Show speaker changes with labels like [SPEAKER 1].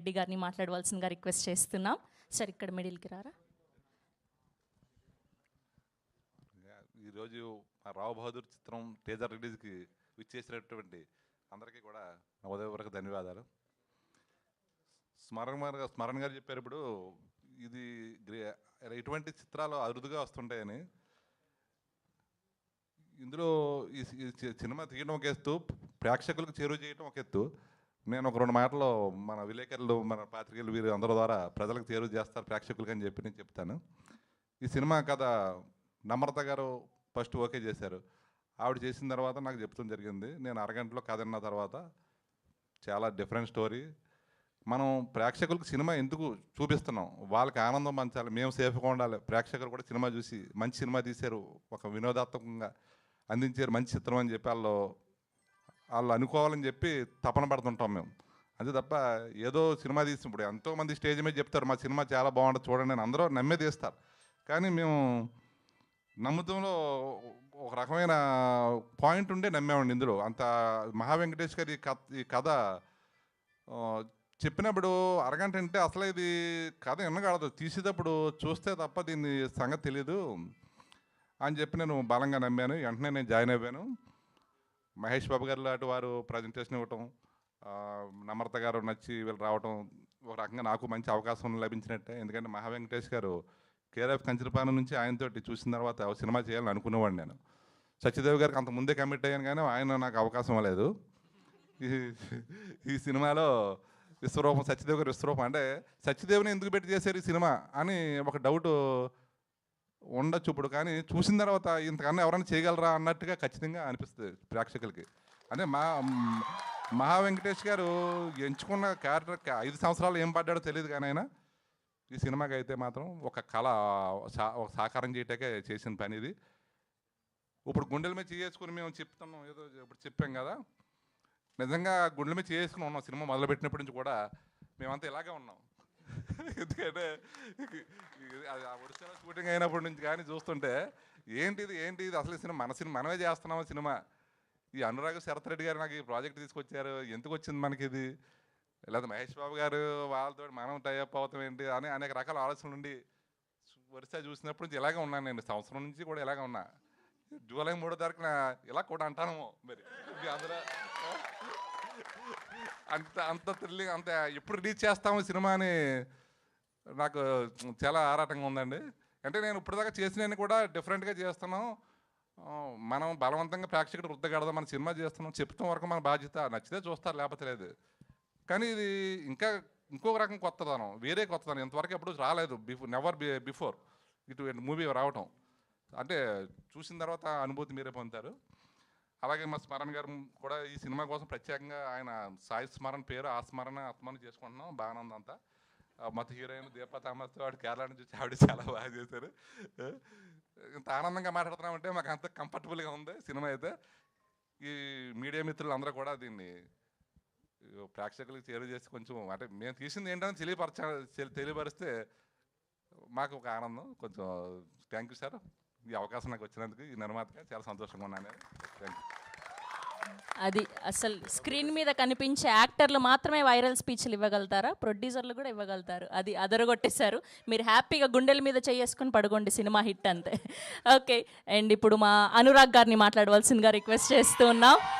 [SPEAKER 1] రెడ్డి గారిని మాట్లాడవలసిందిగా రిక్వెస్ట్ చేస్తున్నాం. సార్ ఇక్కడ మిడిల్కి రారా.
[SPEAKER 2] ఈరోజు మా రావు బహదూర్ చిత్రం టీజర్ రిలీజ్కి విచ్చేసినటువంటి అందరికీ కూడా నా ఉదయపూర్వక ధన్యవాదాలు. స్మరణ గారు చెప్పారు ఇప్పుడు ఇది ఇటువంటి చిత్రాలు అరుదుగా వస్తుంటాయని. ఇందులో ఈ సినిమా తీయడం ఒక ఎత్తు, ప్రేక్షకులకు చేరువ చేయడం ఒక ఎత్తు. నేను ఒక 2 మాటలు మన విలేకరులు, మన పాత్రికేయులు వీరు అందరి ద్వారా ప్రజలకు చేరువ చేస్తారు ప్రేక్షకులకి అని చెప్పి నేను చెప్తాను. ఈ సినిమా కథ నమ్రత గారు ఫస్ట్ ఓకే చేశారు. ఆవిడ చేసిన తర్వాత నాకు చెప్తాం జరిగింది. నేను అరగంటలో కథ విన్న తర్వాత చాలా డిఫరెంట్ స్టోరీ. మనం ప్రేక్షకులకు సినిమా ఎందుకు చూపిస్తున్నాం, వాళ్ళకి ఆనందం పంచాలి, మేము సేఫ్గా ఉండాలి, ప్రేక్షకులు కూడా సినిమా చూసి మంచి సినిమా తీశారు, ఒక వినోదాత్మకంగా అందించారు, మంచి చిత్రం అని చెప్పి వాళ్ళు అనుకోవాలని చెప్పి తపన పడుతుంటాం మేము. అంతే తప్ప ఏదో సినిమా తీసినప్పుడు ఎంతోమంది స్టేజ్ మీద చెప్తారు మా సినిమా చాలా బాగుంటుంది చూడండి అని, అందరూ నమ్మే తీస్తారు. కానీ మేము నమ్ముతంలో ఒక రకమైన పాయింట్ ఉండే నమ్మేవాడిని. ఇందులో అంత మహా వెంకటేష్ గారి ఈ కథ చెప్పినప్పుడు అరగంట అంటే అసలు ఇది కథ వినగలదు, తీసేటప్పుడు చూస్తే తప్ప దీన్ని సంగతి తెలీదు అని చెప్పి నేను బలంగా నమ్మాను. వెంటనే నేను జాయిన్ అయిపోయాను. మహేష్ బాబు గారు లాంటి వారు ప్రజెంటేషన్ ఇవ్వటం, నమ్రత గారు నచ్చి వీళ్ళు రావటం ఒక రకంగా నాకు మంచి అవకాశం లభించినట్టే. ఎందుకంటే మహా వెంకటేష్ గారు కేఆర్ఎఫ్ కంచరపాలెం నుంచి ఆయనతోటి చూసిన తర్వాత సినిమా చేయాలని అనుకునేవాడిని నేను. సత్యదేవ్ గారికి అంత ముందే కమిట్ అయ్యాను కానీ ఆయన నాకు అవకాశం లేదు. ఈ సినిమాలో విశ్వరూపం, సత్యదేవ్ గారు విశ్వరూపం అంటే సత్యదేవ్ని ఎందుకు పెట్టి చేశారు ఈ సినిమా అని ఒక డౌట్ ఉండొచ్చు ఇప్పుడు. కానీ చూసిన తర్వాత ఇంతకన్నా ఎవరైనా చేయగలరా అన్నట్టుగా ఖచ్చితంగా అనిపిస్తుంది ప్రేక్షకులకి. అంటే మహా వెంకటేష్ గారు ఎంచుకున్న క్యారెక్టర్కి 5 సంవత్సరాలు ఏం పడ్డాడో తెలియదు కానీ ఆయన ఈ సినిమాకి అయితే మాత్రం ఒక కళ సాకారం చేయటాకే చేసిన పని ఇది. ఇప్పుడు గుండెల మీద చేసుకుని మేము చెప్తున్నాం, ఏదో ఇప్పుడు చెప్పాం కదా, నిజంగా గుండెల మీద చేసుకుని ఉన్నాం. సినిమా మొదలుపెట్టినప్పటి నుంచి కూడా మేమంతా ఇలాగే ఉన్నాం. ఎందుకంటే ఒడిశాలో షూటింగ్ అయినప్పటి నుంచి కానీ చూస్తుంటే ఏంటిది అసలు సినిమా మనమే చేస్తున్నాము సినిమా. ఈ అనురాగ్ శరత్ రెడ్డి గారు నాకు ఈ ప్రాజెక్ట్ తీసుకొచ్చారు, ఎందుకు వచ్చింది మనకి ఇది, లేదా మహేష్ బాబు గారు వాళ్ళతో మనం టైఅప్ అవుతాం ఏంటి అని అనేక రకాల ఆలోచనలు ఉండి వరుస చూసినప్పటి నుంచి ఇలాగే ఉన్నాను. నేను సంవత్సరం నుంచి కూడా ఇలాగే ఉన్నా. జూలై 3వ తారీఖున ఇలా కూడా అంటాను మరి. అందరూ అంత థ్రిల్లింగ్, అంత ఎప్పుడు రీచ్ చేస్తాము సినిమా అని నాకు చాలా ఆరాటంగా ఉందండి. అంటే నేను ఇప్పటిదాకా చేసినవి కూడా డిఫరెంట్గా చేస్తున్నాం. మనం బలవంతంగా ప్రేక్షకుడు రుద్దగడదాం, మన సినిమా చేస్తున్నాం, చెప్తాం వరకు మన బాధ్యత, నచ్చితే చూస్తారు లేకపోతే లేదు. కానీ ఇది ఇంకొక రకం కొత్తదనం, వేరే కొత్తదనం, ఇంతవరకు ఎప్పుడు రాలేదు. నెవర్ బిఫోర్ ఇటు మూవీ రావటం అంటే చూసిన తర్వాత అనుభూతి మీరే పొందుతారు. అలాగే మా స్మరణ గారు కూడా ఈ సినిమా కోసం ప్రత్యేకంగా ఆయన సాయి స్మరణ పేరు ఆ స్మరణ ఆత్మని చేసుకుంటున్నాం. బాగానే ఉంది అంతా. మొత్తం హీరోయిన్ దీపా థామస్ వాడు కేరళ నుంచి వచ్చి ఆవిడ చాలా బాగా చేశారు. ఇంత ఆనందంగా మాట్లాడుతున్నామంటే మాకు అంత కంఫర్టబుల్గా ఉంది సినిమా అయితే. ఈ మీడియా మిత్రులు అందరూ కూడా దీన్ని ప్రేక్షకులకు చేరువ చేసి కొంచెం అంటే మేము తీసింది ఏంటని తెలియపరిస్తే మాకు ఒక ఆనందం. కొంచెం థ్యాంక్ యూ సార్, ఈ అవకాశం నాకు వచ్చినందుకు. ఈ నిర్మాతగా చాలా సంతోషంగా ఉన్నాను. Thank you.
[SPEAKER 1] అది అసలు స్క్రీన్ మీద కనిపించే యాక్టర్లు మాత్రమే వైరల్ స్పీచ్లు ఇవ్వగలుగుతారా? ప్రొడ్యూసర్లు కూడా ఇవ్వగలుగుతారు. అది అదరగొట్టేశారు. మీరు హ్యాపీగా గుండెల మీద చేసుకుని పడుకోండి, సినిమా హిట్ అంతే. ఓకే, అండ్ ఇప్పుడు మా అనురాగ్ గారిని మాట్లాడవలసిందిగా రిక్వెస్ట్ చేస్తూ ఉన్నాం.